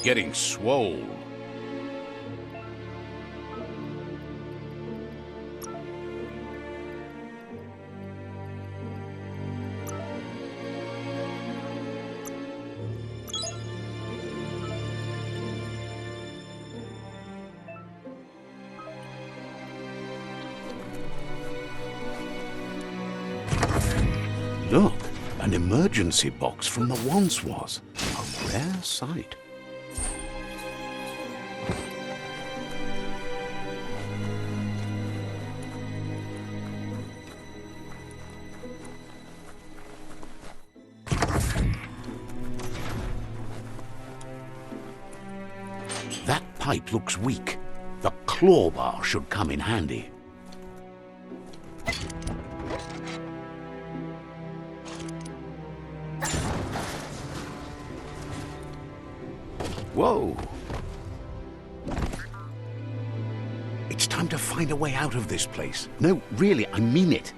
getting swole. Look, an emergency box from the once was. A rare sight. That pipe looks weak. The claw bar should come in handy. Whoa! It's time to find a way out of this place. No, really, I mean it.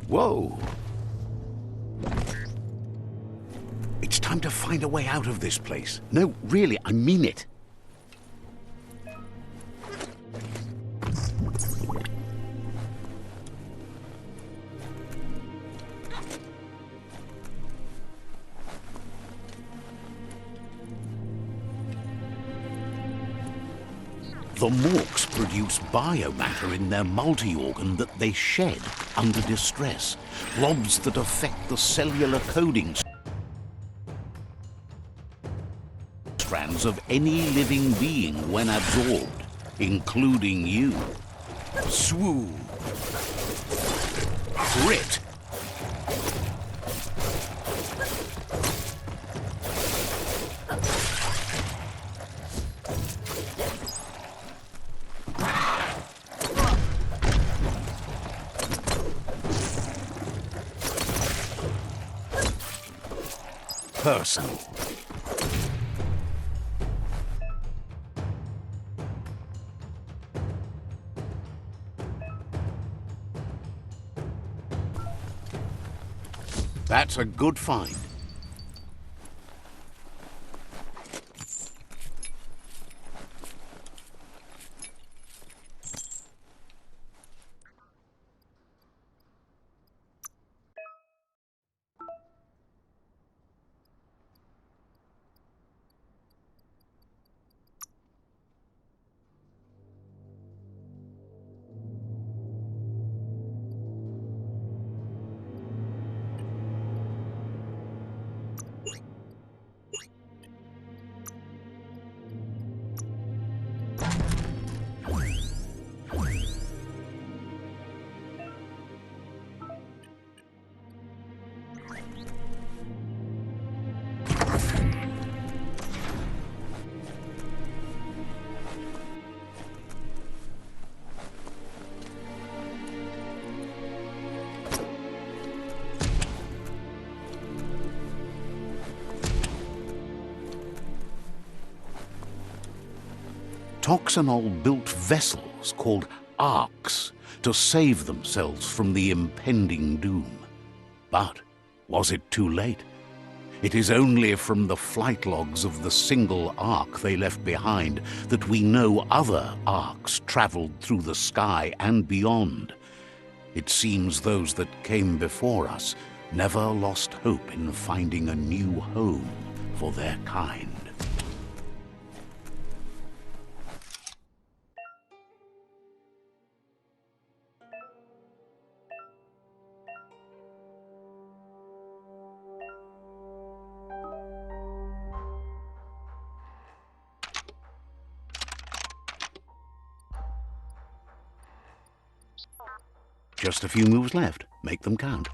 Whoa! It's time to find a way out of this place. No, really, I mean it. The Morks produce biomatter in their multi-organ that they shed under distress, blobs that affect the cellular coding strands of any living being when absorbed, including you. Swoo. Grit. Personal. That's a good find. Toxanol built vessels called arks to save themselves from the impending doom. But was it too late? It is only from the flight logs of the single ark they left behind that we know other arks traveled through the sky and beyond. It seems those that came before us never lost hope in finding a new home for their kind. Just a few moves left. Make them count.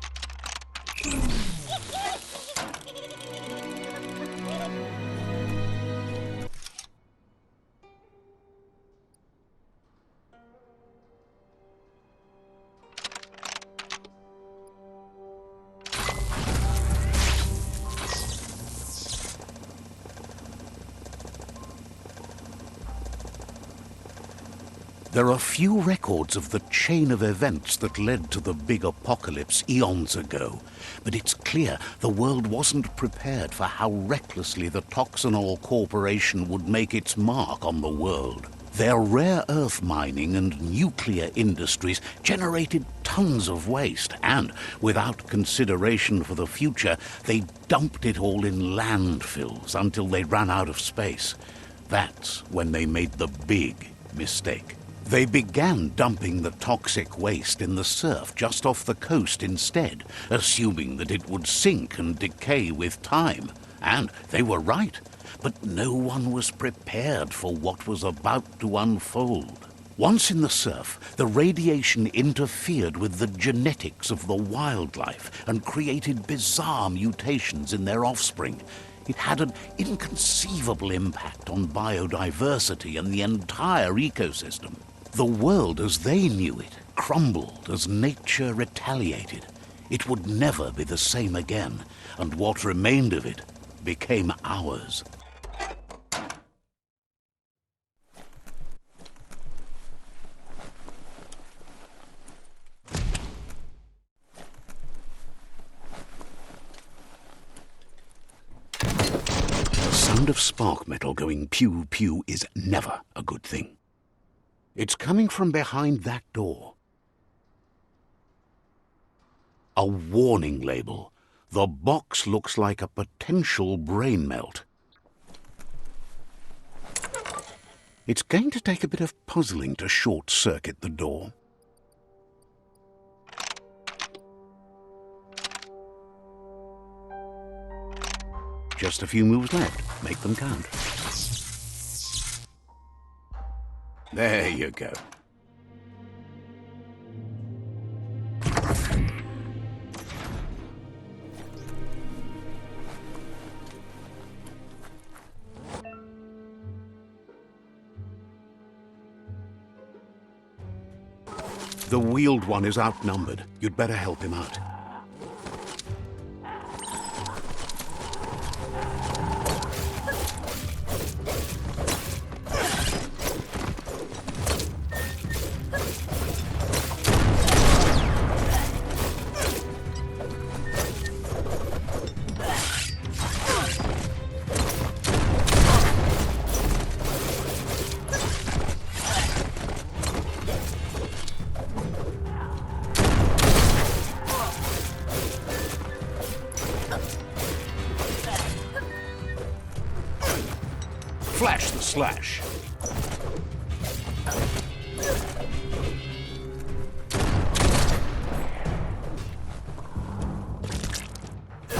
There are few records of the chain of events that led to the big apocalypse eons ago, but it's clear the world wasn't prepared for how recklessly the Toxanol Corporation would make its mark on the world. Their rare earth mining and nuclear industries generated tons of waste, and without consideration for the future, they dumped it all in landfills until they ran out of space. That's when they made the big mistake. They began dumping the toxic waste in the surf just off the coast instead, assuming that it would sink and decay with time. And they were right, but no one was prepared for what was about to unfold. Once in the surf, the radiation interfered with the genetics of the wildlife and created bizarre mutations in their offspring. It had an inconceivable impact on biodiversity and the entire ecosystem. The world as they knew it crumbled as nature retaliated. It would never be the same again, and what remained of it became ours. The sound of spark metal going pew-pew is never a good thing. It's coming from behind that door. A warning label. The box looks like a potential brain melt. It's going to take a bit of puzzling to short-circuit the door. Just a few moves left. Make them count. There you go. The wheeled one is outnumbered. You'd better help him out. Flash the slash.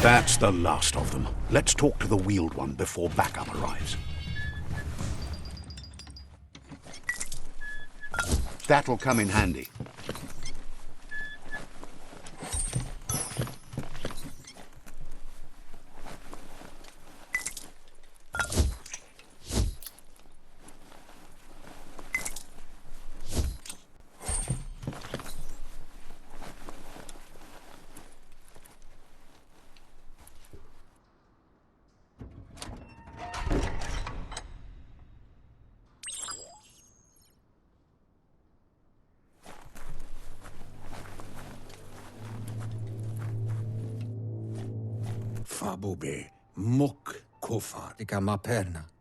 That's the last of them. Let's talk to the wheeled one before backup arrives. That'll come in handy.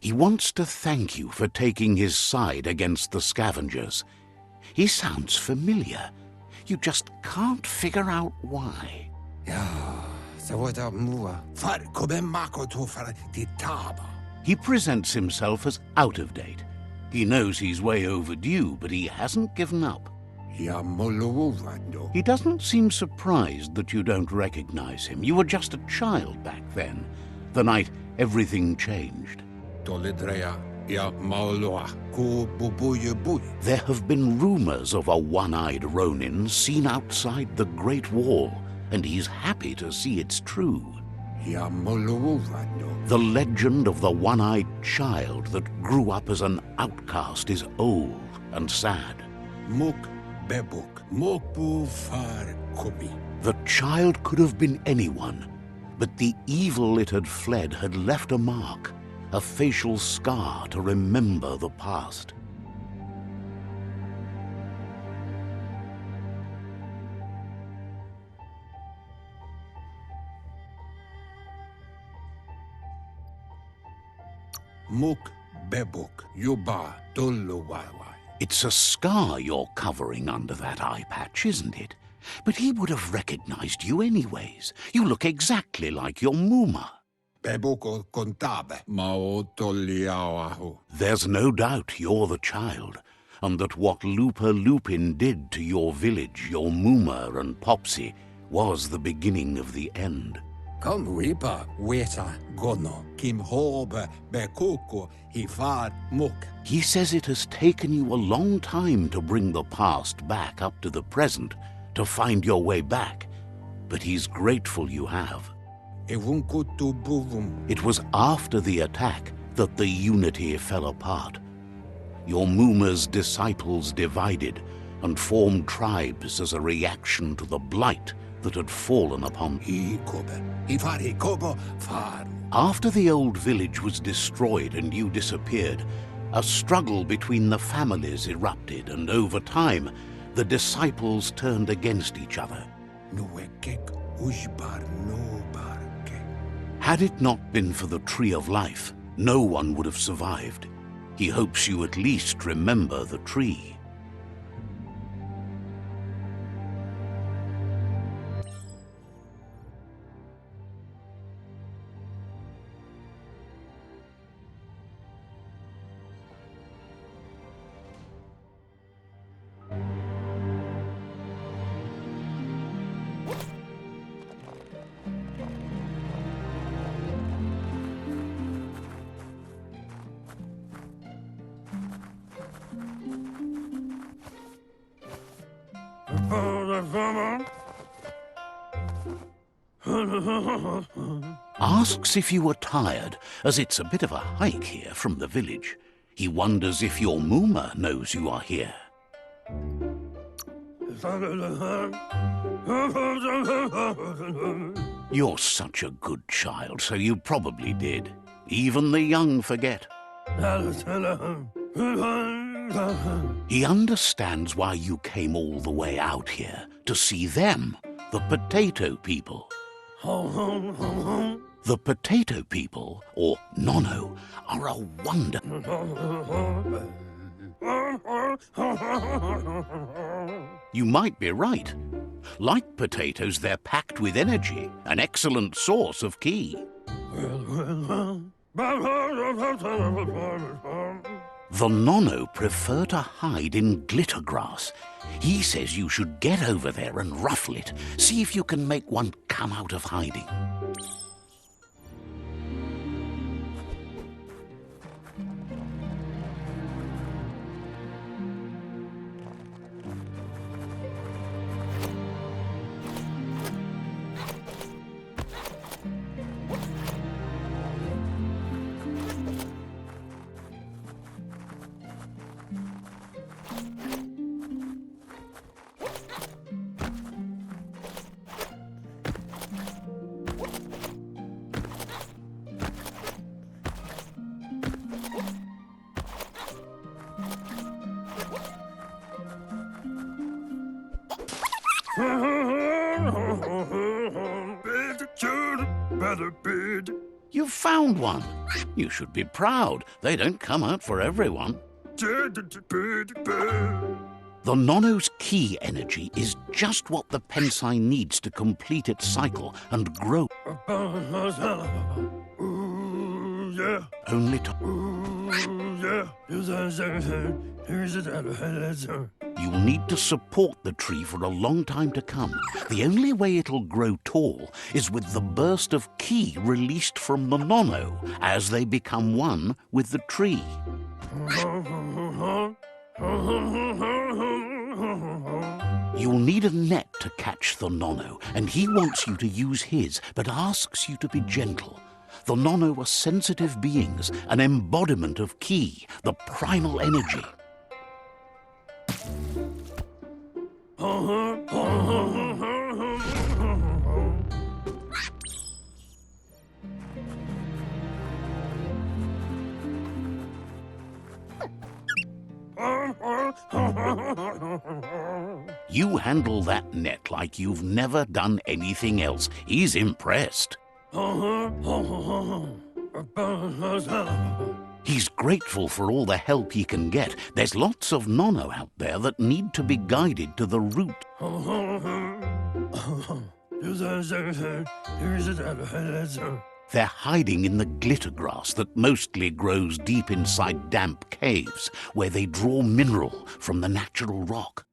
He wants to thank you for taking his side against the scavengers. He sounds familiar. You just can't figure out why. He presents himself as out of date. He knows he's way overdue, but he hasn't given up. He doesn't seem surprised that you don't recognize him. You were just a child back then, the night everything changed. There have been rumors of a one-eyed Ronin seen outside the Great Wall, and he's happy to see it's true. The legend of the one-eyed child that grew up as an outcast is old and sad. The child could have been anyone, but the evil it had fled had left a mark, a facial scar to remember the past. Muk bebuk yuba dulluwaiwai. It's a scar you're covering under that eye patch, isn't it? But he would have recognized you anyways. You look exactly like your Muma. Bebuko kontabe mao tolliawahu. There's no doubt you're the child, and that what Lupa Lupin did to your village, your Muma and Popsy, was the beginning of the end. Kom wipa weta gono kim hobe bekuko hifar muk. He says it has taken you a long time to bring the past back up to the present, to find your way back, but he's grateful you have. Evunkutu buvum. It was after the attack that the unity fell apart. Your Muma's disciples divided and formed tribes as a reaction to the blight that had fallen upon them. After the old village was destroyed and you disappeared, a struggle between the families erupted, and over time, the disciples turned against each other. Had it not been for the Tree of Life, no one would have survived. He hopes you at least remember the tree. Asks if you are tired, as it's a bit of a hike here from the village. He wonders if your Muma knows you are here. You're such a good child, so you probably did. Even the young forget. He understands why you came all the way out here, to see them, the potato people. The potato people, or Nono, are a wonder. You might be right. Like potatoes, they're packed with energy, an excellent source of ki. The Nono prefer to hide in glitter grass. He says you should get over there and ruffle it. See if you can make one come out of hiding. You've found one. You should be proud. They don't come out for everyone. The Nono's ki energy is just what the Pensai needs to complete its cycle and grow. Only to... You'll need to support the tree for a long time to come. The only way it'll grow tall is with the burst of ki released from the Nono as they become one with the tree. You'll need a net to catch the Nono, and he wants you to use his, but asks you to be gentle. The Nono are sensitive beings, an embodiment of ki, the primal energy. You handle that net like you've never done anything else. He's impressed. He's grateful for all the help he can get. There's lots of nono out there that need to be guided to the root. They're hiding in the glitter grass that mostly grows deep inside damp caves, where they draw mineral from the natural rock.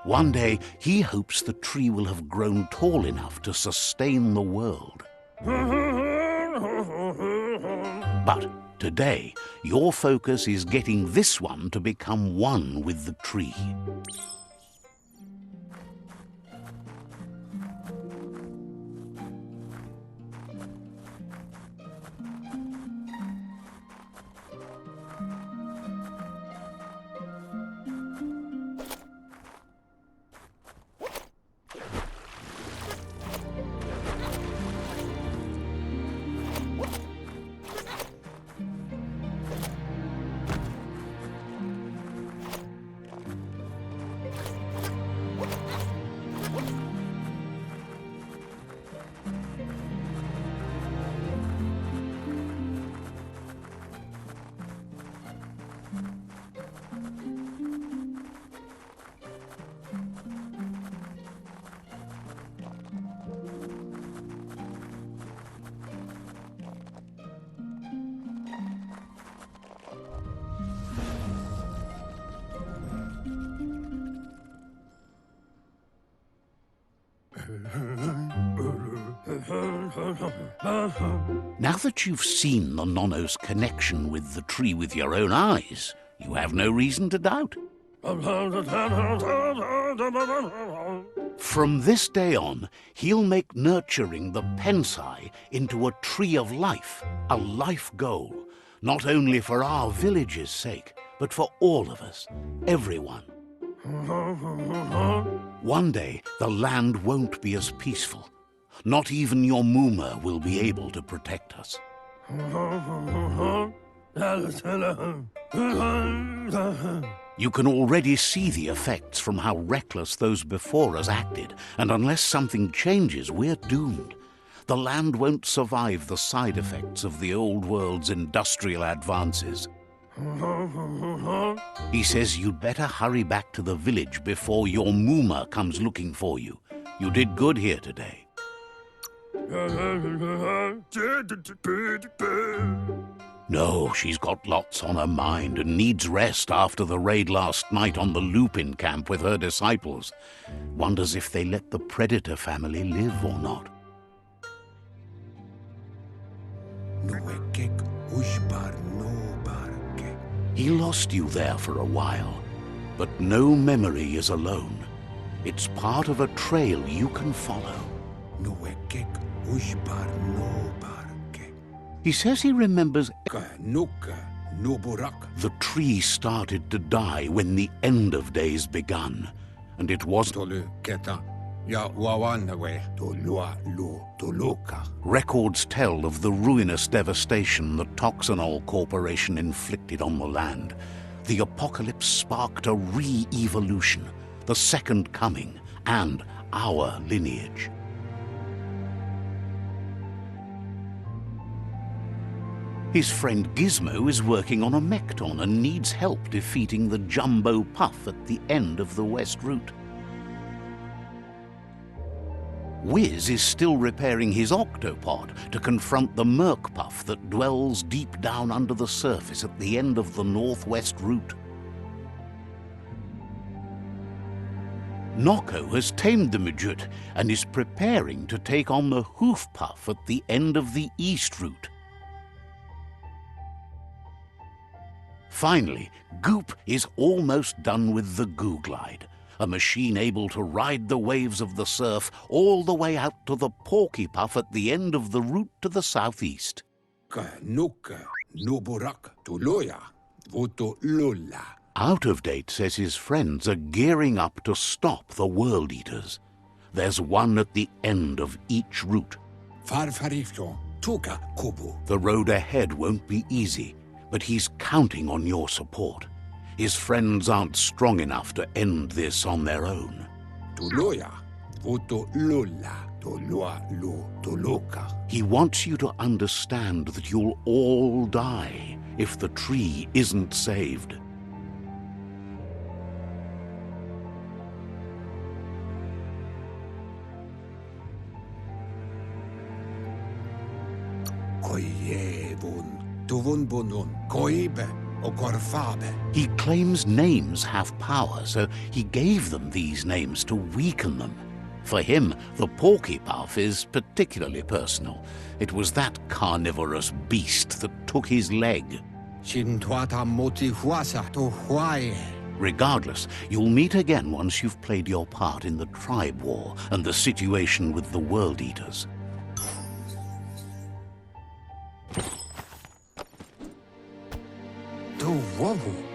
One day, he hopes the tree will have grown tall enough to sustain the world. But today, your focus is getting this one to become one with the tree. Now that you've seen the nono's connection with the tree with your own eyes, you have no reason to doubt. From this day on, he'll make nurturing the pensai into a tree of life, a life goal, not only for our village's sake, but for all of us, everyone. One day, the land won't be as peaceful. Not even your Mooma will be able to protect us. You can already see the effects from how reckless those before us acted, and unless something changes, we're doomed. The land won't survive the side effects of the old world's industrial advances. He says you'd better hurry back to the village before your Mooma comes looking for you. You did good here today. No, she's got lots on her mind and needs rest after the raid last night on the Lupin camp with her disciples. Wonders if they let the Predator family live or not. He lost you there for a while, but no memory is alone. It's part of a trail you can follow. He says he remembers the tree started to die when the end of days begun, and it was records tell of the ruinous devastation the Toxanol Corporation inflicted on the land. The apocalypse sparked a re-evolution, the second coming, and our lineage. His friend Gizmo is working on a Mekton and needs help defeating the Jumbo Puff at the end of the West Route. Wiz is still repairing his octopod to confront the Merc Puff that dwells deep down under the surface at the end of the Northwest Route. Noko has tamed the Midget and is preparing to take on the Hoof Puff at the end of the East Route. Finally, Goop is almost done with the Goo Glide, a machine able to ride the waves of the surf all the way out to the Porky Puff at the end of the route to the southeast. Out of Date says his friends are gearing up to stop the World Eaters. There's one at the end of each route. The road ahead won't be easy, but he's counting on your support. His friends aren't strong enough to end this on their own. Vuto lulla, to lua lu, to luka. He wants you to understand that you'll all die if the tree isn't saved. Koievun, tuvun bunun, koibe, o korfabe. He claims names have power, so he gave them these names to weaken them. For him, the porky puff is particularly personal. It was that carnivorous beast that took his leg. Shintuata moti huasa to huae. Regardless, you'll meet again once you've played your part in the tribe war and the situation with the World Eaters. To wovu.